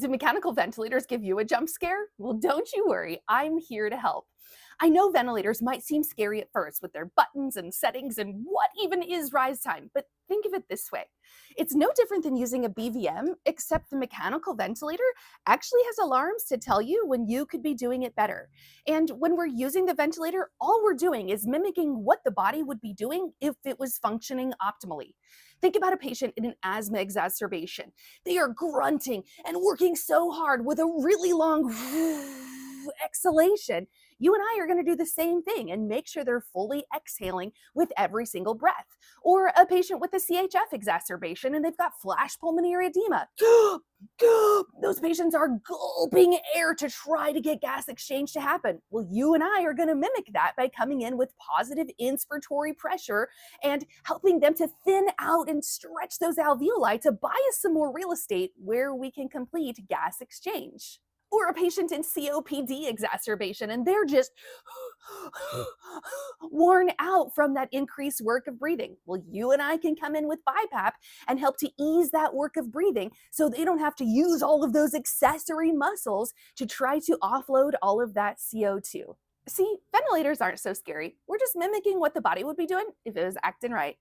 Do mechanical ventilators give you a jump scare? Well, don't you worry, I'm here to help. I know ventilators might seem scary at first with their buttons and settings and what even is rise time, but think of it this way. It's no different than using a BVM, except the mechanical ventilator actually has alarms to tell you when you could be doing it better. And when we're using the ventilator, all we're doing is mimicking what the body would be doing if it was functioning optimally. Think about a patient in an asthma exacerbation. They are grunting and working so hard with a really long exhalation. You and I are going to do the same thing and make sure they're fully exhaling with every single breath. Or a patient with a CHF exacerbation and they've got flash pulmonary edema. Those patients are gulping air to try to get gas exchange to happen. Well, you and I are going to mimic that by coming in with positive inspiratory pressure and helping them to thin out and stretch those alveoli to buy us some more real estate where we can complete gas exchange. Or a patient in COPD exacerbation and they're just worn out from that increased work of breathing. Well, you and I can come in with BiPAP and help to ease that work of breathing so they don't have to use all of those accessory muscles to try to offload all of that CO2. See, ventilators aren't so scary. We're just mimicking what the body would be doing if it was acting right.